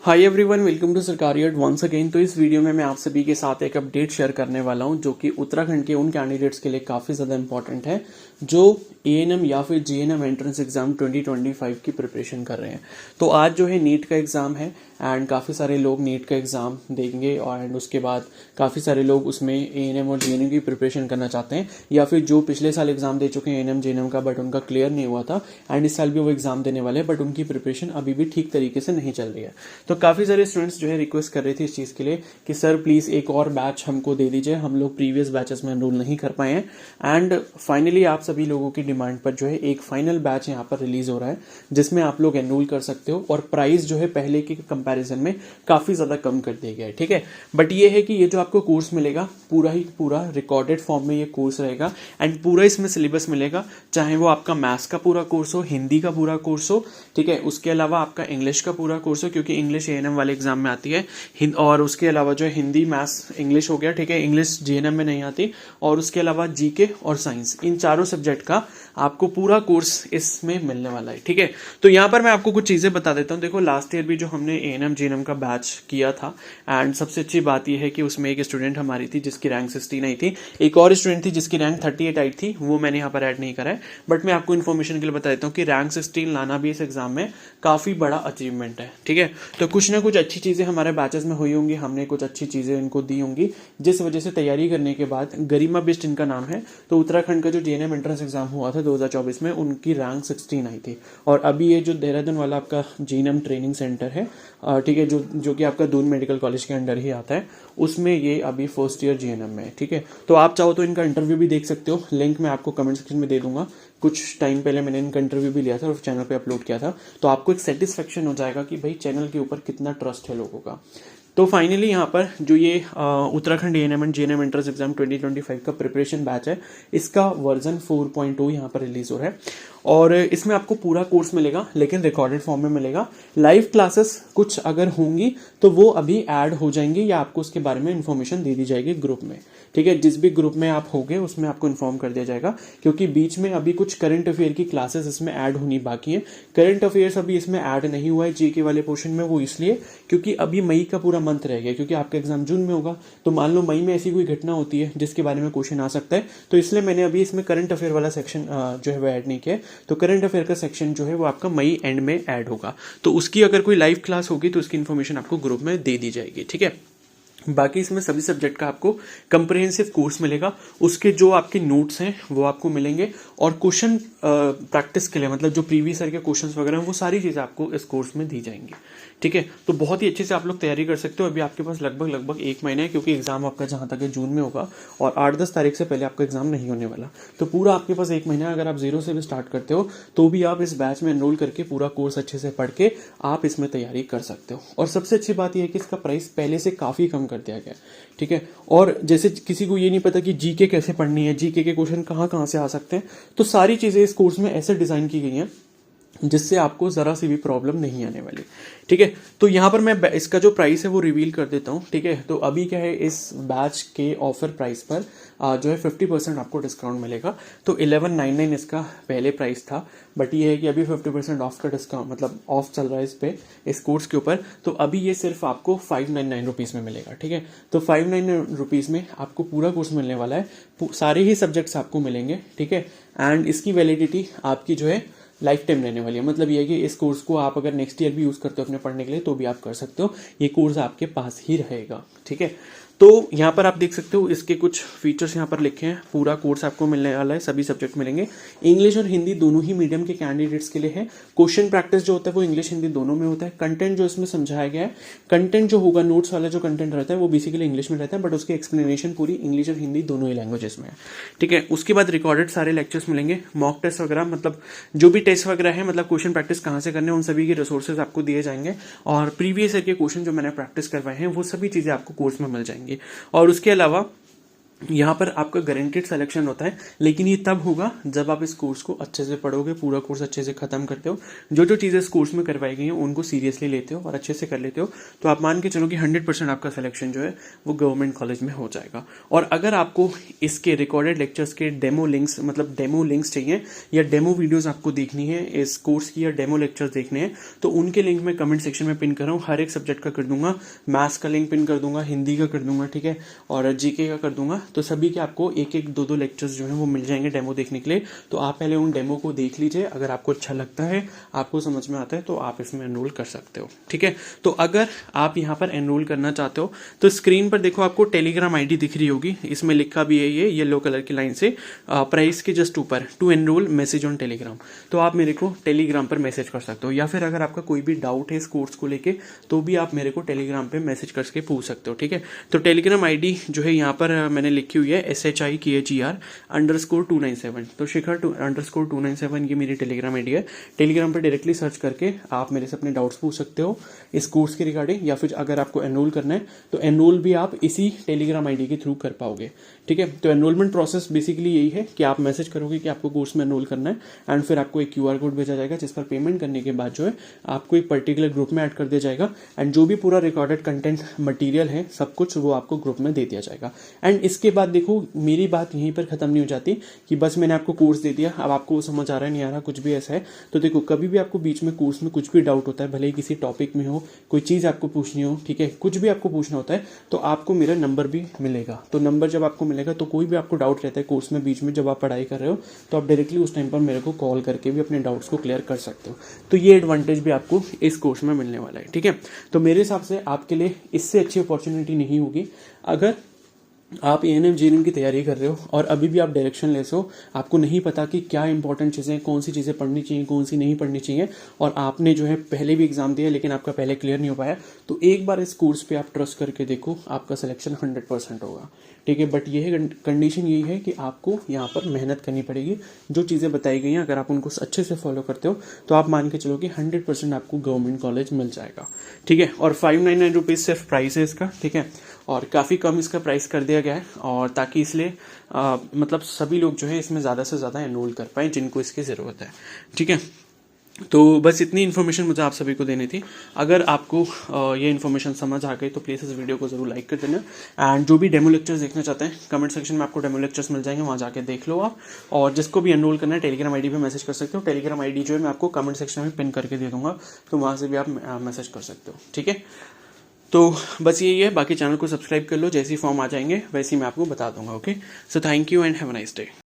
Hi everyone, welcome to सरकारी अड once again. तो इस वीडियो में मैं आप सभी के साथ एक अपडेट शेयर करने वाला हूं जो कि उत्तराखंड के उन कैंडिडेट्स के लिए काफ़ी ज़्यादा इंपॉर्टेंट है जो एएनएम या फिर जीएनएम एंट्रेंस एग्जाम 2025 की प्रिपरेशन कर रहे हैं। तो आज जो है नीट का एग्ज़ाम है एंड काफ़ी सारे लोग नीट का एग्ज़ाम देंगे और एंड उसके बाद काफ़ी सारे लोग उसमें एएनएम और जीएनएम की प्रिपरेशन करना चाहते हैं या फिर जो पिछले साल एग्ज़ाम दे चुके हैं एएनएम जीएनएम का बट उनका क्लियर नहीं हुआ था एंड इस साल भी वो एग्ज़ाम देने वाले हैं बट उनकी प्रिपरेशन अभी भी ठीक तरीके से नहीं चल रही है। तो काफ़ी सारे स्टूडेंट्स जो है रिक्वेस्ट कर रहे थे इस चीज़ के लिए कि सर प्लीज़ एक और बैच हमको दे दीजिए, हम लोग प्रीवियस बैचेस में एनरोल नहीं कर पाए हैं एंड फाइनली आप सभी लोगों की डिमांड पर जो है एक फाइनल बैच यहाँ पर रिलीज हो रहा है जिसमें आप लोग एनरोल कर सकते हो और प्राइस जो है पहले के कंपैरिजन में काफ़ी ज़्यादा कम कर दिया गया है। ठीक है, बट ये है कि ये जो आपको कोर्स मिलेगा पूरा ही पूरा रिकॉर्डेड फॉर्म में ये कोर्स रहेगा एंड पूरा इसमें सिलेबस मिलेगा, चाहे वो आपका मैथ्स का पूरा कोर्स हो, हिंदी का पूरा कोर्स हो, ठीक है, उसके अलावा आपका इंग्लिश का पूरा कोर्स हो क्योंकि इंग्लिश एएनएम वाले एग्जाम में आती है और उसके अलावा जो है हिंदी मैथ्स इंग्लिश हो गया, ठीक है, इंग्लिश जीएनएम में नहीं आती और उसके अलावा जीके और साइंस, इन चारों सब्जेक्ट का आपको पूरा कोर्स इसमें मिलने वाला है। ठीक है, तो यहाँ पर मैं आपको कुछ चीज़ें बता देता हूँ। देखो लास्ट ईयर भी जो हमने एएनएम जीएनएम का बैच किया था एंड सबसे अच्छी बात यह है कि उसमें एक स्टूडेंट हमारी थी जिसकी रैंक 16 आई थी, एक और स्टूडेंट थी जिसकी रैंक 38 आई थी, वो मैंने यहाँ पर ऐड नहीं करा है बट मैं आपको इन्फॉर्मेशन के लिए बता देता हूँ कि रैंक 16 लाना भी इस एग्जाम में काफ़ी बड़ा अचीवमेंट है। ठीक है, तो कुछ ना कुछ अच्छी चीज़ें हमारे बैचेस में हुई होंगी, हमने कुछ अच्छी चीज़ें इनको दी होंगी जिस वजह से तैयारी करने के बाद गरिमा बिष्ट इनका नाम है। तो उत्तराखंड का जो जीएनएम एंट्रेंस एग्जाम हुआ था 2024 में उनकी रैंक 16 आई थी और अभी ये जो देहरादून वाला आपका जीएनएम ट्रेनिंग सेंटर है, ठीक है, जो कि आपका दून मेडिकल कॉलेज के अंडर ही आता है, उसमें ये अभी फर्स्ट ईयर जीएनएम में है। ठीक है, तो आप चाहो तो इनका इंटरव्यू भी देख सकते हो, लिंक मैं आपको कमेंट सेक्शन में दे दूंगा। कुछ टाइम पहले मैंने इनका इंटरव्यू भी लिया था और चैनल पे अपलोड किया था, तो आपको एक सेटिस्फेक्शन हो जाएगा कि भाई चैनल के ऊपर कितना ट्रस्ट है लोगों का। तो फाइनली यहाँ पर जो ये Uttarakhand ANM and GNM entrance exam 2025 का प्रिपरेशन बैच है, इसका वर्जन 4.2 यहाँ पर रिलीज हो रहा है और इसमें आपको पूरा कोर्स मिलेगा लेकिन रिकॉर्डेड फॉर्म में मिलेगा। लाइव क्लासेस कुछ अगर होंगी तो वो अभी ऐड हो जाएंगी या आपको उसके बारे में इन्फॉर्मेशन दे दी जाएगी ग्रुप में। ठीक है, जिस भी ग्रुप में आप होगे उसमें आपको इन्फॉर्म कर दिया जाएगा क्योंकि बीच में अभी कुछ करंट अफेयर की क्लासेस इसमें ऐड होनी बाकी है। करंट अफेयर्स अभी इसमें ऐड नहीं हुआ है जीके वाले पोर्शन में, वो इसलिए क्योंकि अभी मई का पूरा मंथ रह गया क्योंकि आपका एग्जाम जून में होगा, तो मान लो मई में ऐसी कोई घटना होती है जिसके बारे में क्वेश्चन आ सकता है, तो इसलिए मैंने अभी इसमें करंट अफेयर वाला सेक्शन जो है वो ऐड नहीं किया। तो करंट अफेयर का सेक्शन जो है वो आपका मई एंड में ऐड होगा, तो उसकी अगर कोई लाइव क्लास होगी तो उसकी इन्फॉर्मेशन आपको ग्रुप में दे दी जाएगी। ठीक है, बाकी इसमें सभी सब्जेक्ट का आपको कंप्रिहेंसिव कोर्स मिलेगा, उसके जो आपके नोट्स हैं वो आपको मिलेंगे और क्वेश्चन प्रैक्टिस के लिए मतलब जो प्रीवियस ईयर के क्वेश्चंस वगैरह हैं वो सारी चीज़ें आपको इस कोर्स में दी जाएंगी। ठीक है, तो बहुत ही अच्छे से आप लोग तैयारी कर सकते हो। अभी आपके पास लगभग 1 महीना है क्योंकि एग्जाम आपका जहाँ तक है जून में होगा और 8-10 तारीख से पहले आपका एग्जाम नहीं होने वाला, तो पूरा आपके पास 1 महीना। अगर आप जीरो से भी स्टार्ट करते हो तो भी आप इस बैच में एनरोल करके पूरा कोर्स अच्छे से पढ़ के आप इसमें तैयारी कर सकते हो। और सबसे अच्छी बात यह है कि इसका प्राइस पहले से काफ़ी कम कर दिया गया। ठीक है, और जैसे किसी को ये नहीं पता कि जीके कैसे पढ़नी है, जीके के क्वेश्चन कहाँ कहाँ से आ सकते हैं, तो सारी चीज़ें इस कोर्स में ऐसे डिज़ाइन की गई हैं जिससे आपको ज़रा सी भी प्रॉब्लम नहीं आने वाली। ठीक है, तो यहाँ पर मैं इसका जो प्राइस है वो रिवील कर देता हूँ। ठीक है, तो अभी क्या है, इस बैच के ऑफर प्राइस पर जो है 50% आपको डिस्काउंट मिलेगा। तो 1199 इसका पहले प्राइस था बट ये है कि अभी 50% ऑफ का डिस्काउंट मतलब ऑफ चल रहा है इस पे, इस कोर्स के ऊपर, तो अभी ये सिर्फ आपको 599 रुपीज़ में मिलेगा। ठीक है, तो 599 रुपीज़ में आपको पूरा कोर्स मिलने वाला है, सारे ही सब्जेक्ट्स आपको मिलेंगे। ठीक है, एंड इसकी वैलिडिटी आपकी जो है लाइफ टाइम रहने वाली है। मतलब ये है कि इस कोर्स को आप अगर नेक्स्ट ईयर भी यूज़ करते हो अपने पढ़ने के लिए तो भी आप कर सकते हो, ये कोर्स आपके पास ही रहेगा। ठीक है, तो यहाँ पर आप देख सकते हो इसके कुछ फीचर्स यहाँ पर लिखे हैं। पूरा कोर्स आपको मिलने वाला है, सभी सब्जेक्ट मिलेंगे, इंग्लिश और हिंदी दोनों ही मीडियम के कैंडिडेट्स के लिए है। क्वेश्चन प्रैक्टिस जो होता है वो इंग्लिश हिंदी दोनों में होता है। कंटेंट जो इसमें समझाया गया है, कंटेंट जो होगा नोट्स वाला जो कंटेंट रहता है वो बेसिकली इंग्लिश में रहता है बट उसकी एक्सप्लेनेशन पूरी इंग्लिश और हिंदी दोनों ही लैंग्वेजेस में है। ठीक है, उसके बाद रिकॉर्डेड सारे लेक्चर्स मिलेंगे, मॉक टेस्ट वगैरह मतलब जो भी टेस्ट वगैरह है, मतलब क्वेश्चन प्रैक्टिस कहाँ से करने हैं उन सभी के रिसोर्सेज आपको दिए जाएंगे और प्रीवियस ईयर के क्वेश्चन जो मैंने प्रैक्टिस करवाए हैं वो सभी चीज़ें आपको कोर्स में मिल जाएंगी। और उसके अलावा यहाँ पर आपका गारंटेड सिलेक्शन होता है, लेकिन ये तब होगा जब आप इस कोर्स को अच्छे से पढ़ोगे, पूरा कोर्स अच्छे से खत्म करते हो, जो जो चीज़ें इस कोर्स में करवाई गई हैं उनको सीरियसली लेते हो और अच्छे से कर लेते हो, तो आप मान के चलो कि 100% आपका सिलेक्शन जो है वो गवर्नमेंट कॉलेज में हो जाएगा। और अगर आपको इसके रिकॉर्डेड लेक्चर्स के डेमो लिंक्स, मतलब डेमो लिंक्स चाहिए या डेमो वीडियोज़ आपको देखनी है इस कोर्स की, या डेमो लेक्चर्स देखने हैं, तो उनके लिंक मैं कमेंट सेक्शन में पिन कर रहा हूँ। हर एक सब्जेक्ट का कर दूंगा, मैथ्स का लिंक पिन कर दूंगा, हिंदी का कर दूंगा, ठीक है, और जीके का कर दूंगा। तो सभी के आपको एक एक दो दो लेक्चर्स जो है वो मिल जाएंगे डेमो देखने के लिए। तो आप पहले उन डेमो को देख लीजिए, अगर आपको अच्छा लगता है, आपको समझ में आता है, तो आप इसमें एनरोल कर सकते हो, ठीक है। तो अगर आप यहाँ पर एनरोल करना चाहते हो तो स्क्रीन पर देखो आपको टेलीग्राम आईडी दिख रही होगी, इसमें लिखा भी है ये येलो कलर की लाइन से, प्राइस के जस्ट ऊपर, to enroll message on Telegram. तो आप मेरे को टेलीग्राम पर मैसेज कर सकते हो, या फिर अगर आपका कोई भी डाउट है इस कोर्स को लेके तो भी आप मेरे को टेलीग्राम पे मैसेज करके पूछ सकते हो, ठीक है। तो टेलीग्राम आईडी जो है यहाँ पर मैंने लिखी हुई है SHIKHER_297। तो शिखर _297 ये मेरी टेलीग्राम आईडी है। टेलीग्राम पर डायरेक्टली सर्च करके आप मेरे से अपने डाउट्स पूछ सकते हो इस कोर्स के रिगार्डिंग, या फिर अगर आपको एनरोल करना है तो एनरोल भी आप इसी टेलीग्राम आईडी के थ्रू कर पाओगे, ठीक है। तो एनरोलमेंट प्रोसेस बेसिकली यही है कि आप मैसेज करोगे कि आपको कोर्स में एनरोल करना है, एंड फिर आपको एक QR कोड भेजा जाएगा जिस पर पेमेंट करने के बाद जो है आपको एक पर्टिकुलर ग्रुप में ऐड कर दिया जाएगा, एंड जो भी पूरा रिकॉर्डेड कंटेंट मटेरियल है सब कुछ वो आपको ग्रुप में दे दिया जाएगा। एंड इसके बाद देखो मेरी बात यहीं पर खत्म नहीं हो जाती कि बस मैंने आपको कोर्स दे दिया, अब आपको समझ आ रहा है नहीं आ रहा कुछ भी ऐसा है, तो देखो कभी भी आपको बीच में कोर्स में कुछ भी डाउट होता है, भले ही किसी टॉपिक में हो, कोई चीज़ आपको पूछनी हो, ठीक है, कुछ भी आपको पूछना होता है, तो आपको मेरा नंबर भी मिलेगा। तो नंबर जब आपको मिलेगा तो कोई भी आपको डाउट रहता है कोर्स में बीच में जब आप पढ़ाई कर रहे हो, तो आप डायरेक्टली उस टाइम पर मेरे को कॉल करके भी अपने डाउट्स को क्लियर कर सकते हो। तो ये एडवांटेज भी आपको इस कोर्स में मिलने वाला है, ठीक है। तो मेरे हिसाब से आपके लिए इससे अच्छी अपॉर्चुनिटी नहीं होगी अगर आप A&M GNM की तैयारी कर रहे हो और अभी भी आप डायरेक्शन लेस हो, आपको नहीं पता कि क्या इंपॉर्टेंट चीज़ें, कौन सी चीज़ें पढ़नी चाहिए, कौन सी नहीं पढ़नी चाहिए, और आपने जो है पहले भी एग्जाम दिया लेकिन आपका पहले क्लियर नहीं हो पाया, तो एक बार इस कोर्स पे आप ट्रस्ट करके देखो, आपका सिलेक्शन 100% होगा, ठीक है। बट ये है कंडीशन, यही है कि आपको यहाँ पर मेहनत करनी पड़ेगी। जो चीज़ें बताई गई हैं अगर आप उनको अच्छे से फॉलो करते हो तो आप मान के चलो कि 100% आपको गवर्नमेंट कॉलेज मिल जाएगा, ठीक है। और 599 रुपीज़ सिर्फ प्राइस है इसका, ठीक है, और काफ़ी कम इसका प्राइस कर दिया गया है, और ताकि इसलिए मतलब सभी लोग जो है इसमें ज़्यादा से ज़्यादा एनरोल कर पाएँ जिनको इसकी ज़रूरत है, ठीक है। तो बस इतनी इन्फॉर्मेशन मुझे आप सभी को देनी थी। अगर आपको ये इन्फॉर्मेशन समझ आ गई तो प्लीज़ इस वीडियो को ज़रूर लाइक कर देना, एंड जो भी डेमो लेक्चर्स देखना चाहते हैं कमेंट सेक्शन में आपको डेमो लेक्चर्स मिल जाएंगे, वहाँ जाके देख लो आप। और जिसको भी एनरोल करना है टेलीग्राम आईडी पे मैसेज कर सकते हो। टेलीग्राम आईडी जो है मैं आपको कमेंट सेक्शन में पिन करके दे दूंगा, तो वहाँ से भी आप मैसेज कर सकते हो, ठीक है। तो बस यही है, बाकी चैनल को सब्सक्राइब कर लो, जैसे ही फॉर्म आ जाएंगे वैसे ही मैं आपको बता दूंगा, okay. So thank you and have a nice day.